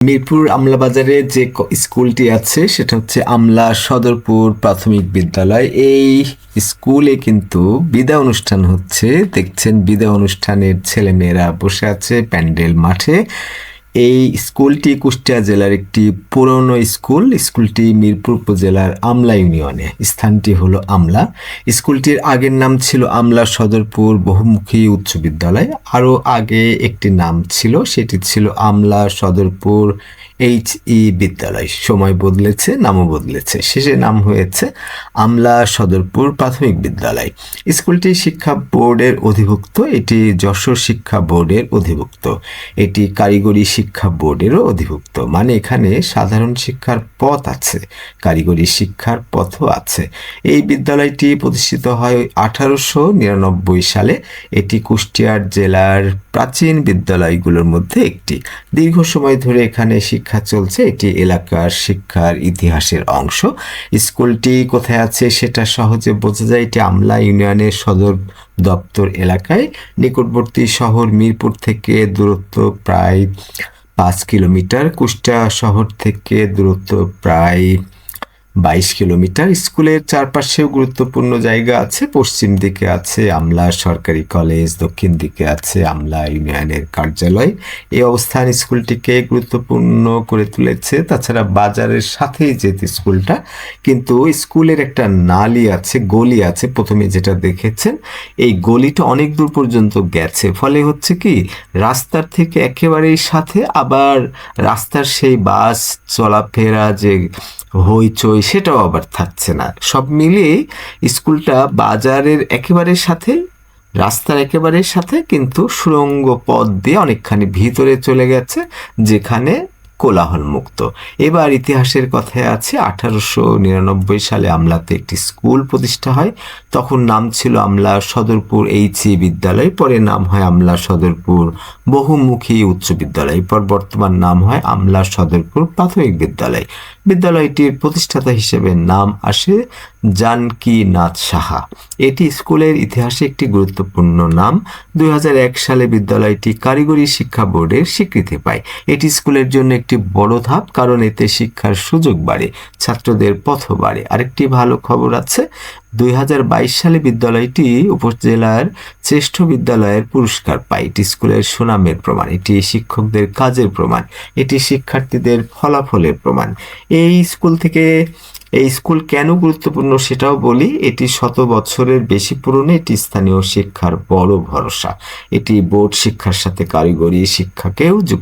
মিরপুর আমলা বাজারে যে স্কুলটি আছে সেটা হচ্ছে আমলা সদরপুর প্রাথমিক বিদ্যালয়। এই স্কুলে কিন্তু বিদায় অনুষ্ঠান হচ্ছে। দেখছেন বিদায় অনুষ্ঠানের ছেলেমেয়েরা বসে আছে প্যান্ডেল মাঠে। এই স্কুলটি কুষ্টিয়া জেলার একটি পুরনো স্কুল। স্কুলটি মিরপুর উপজেলার আমলা ইউনিয়নে, স্থানটি হলো আমলা। স্কুলটির আগের নাম ছিল আমলা সদরপুর বহুমুখী উচ্চ বিদ্যালয়। আরও আগে একটি নাম ছিল, সেটি ছিল আমলা সদরপুর বিদ্যালয়। সময় বদলেছে, নামও বদলেছে, শেষে নাম হয়েছে আমলা সদরপুর প্রাথমিক বিদ্যালয়। স্কুলটি শিক্ষা বোর্ডের অধিভুক্ত। এটি যশোর শিক্ষা বোর্ডের অধিভুক্ত। এটি কারিগরি শিক্ষা বোর্ডেরও অধিভুক্ত। মানে এখানে সাধারণ শিক্ষার পথ আছে, কারিগরি শিক্ষার পথও আছে। এই বিদ্যালয়টি প্রতিষ্ঠিত হয় 1899 সালে। এটি কুষ্টিয়ার জেলার প্রাচীন বিদ্যালয়গুলোর মধ্যে একটি। দীর্ঘ সময় ধরে এখানে শিক্ষা চলছে। এটি এলাকার শিক্ষার ইতিহাসের অংশ। স্কুলটি কোথায় আছে সেটা সহজে বোঝা যায়। এটি আমলা ইউনিয়নের সদর দপ্তর এলাকায়। নিকটবর্তী শহর মিরপুর থেকে দূরত্ব প্রায় 5 কিলোমিটার। কুষ্টিয়া শহর থেকে দূরত্ব প্রায় 22 কিলোমিটার। স্কুলের চারপাশেও গুরুত্বপূর্ণ জায়গা আছে। পশ্চিম দিকে আছে আমলা সরকারি কলেজ, দক্ষিণ দিকে আছে আমলা ইউনিয়নের কার্যালয়। এই অবস্থান স্কুলটিকে গুরুত্বপূর্ণ করে তুলেছে। তাছাড়া বাজারের সাথেই যেহেতু স্কুলটা, কিন্তু স্কুলের একটা নালি আছে, গলি আছে। প্রথমে যেটা দেখেছেন, এই গলিটা অনেক দূর পর্যন্ত গেছে। ফলে হচ্ছে কি, রাস্তার থেকে একেবারেই সাথে, আবার রাস্তার সেই বাস চলাফেরা যে হইচই সেটাও আবার থাকছে না। সব মিলিয়ে স্কুলটা বাজারের একেবারে সাথে, রাস্তার একেবারে সাথে, কিন্তু সুড়ঙ্গ পথ দিয়ে অনেকখানি ভিতরে চলে গেছে, যেখানে কোলাহল মুক্ত। এবার ইতিহাসের কথায় আছে 1899 সালে আমলাতে একটি স্কুল প্রতিষ্ঠা হয়। তখন নাম ছিল আমলা সদরপুর বিদ্যালয়। পরে নাম হয় আমলা সদরপুর বহুমুখী উচ্চ বিদ্যালয়। পর বর্তমান নাম হয় আমলা সদরপুর প্রাথমিক বিদ্যালয়। বিদ্যালয়টির প্রতিষ্ঠাতা হিসেবে নাম আসে জানকীনাথ সাহা। এটি স্কুলের ইতিহাসে একটি গুরুত্বপূর্ণ নাম। 2001 সালে বিদ্যালয়টি কারিগরি শিক্ষা বোর্ডের স্বীকৃতি পায়। এটি স্কুলের জন্য একটি বড় ধাপ, কারণ এতে শিক্ষার সুযোগ বাড়ে, ছাত্রদের পথও বাড়ে। আরেকটি ভালো খবর আছে, 2022 সালে বিদ্যালয়টি উপজেলার শ্রেষ্ঠ বিদ্যালয়ের পুরস্কার পায়। এটি স্কুলের সুনামের প্রমাণ, এটি শিক্ষকদের কাজের প্রমাণ, এটি শিক্ষার্থীদের ফলাফলের প্রমাণ। এই স্কুল কেন গুরুত্বপূর্ণ সেটাও বলি। এটি 100 বছরের বেশি পুরনো। এটি স্থানীয় শিক্ষার বড় ভরসা। এটি বোর্ড শিক্ষার সাথে কারিগরি শিক্ষাকেও যুক্ত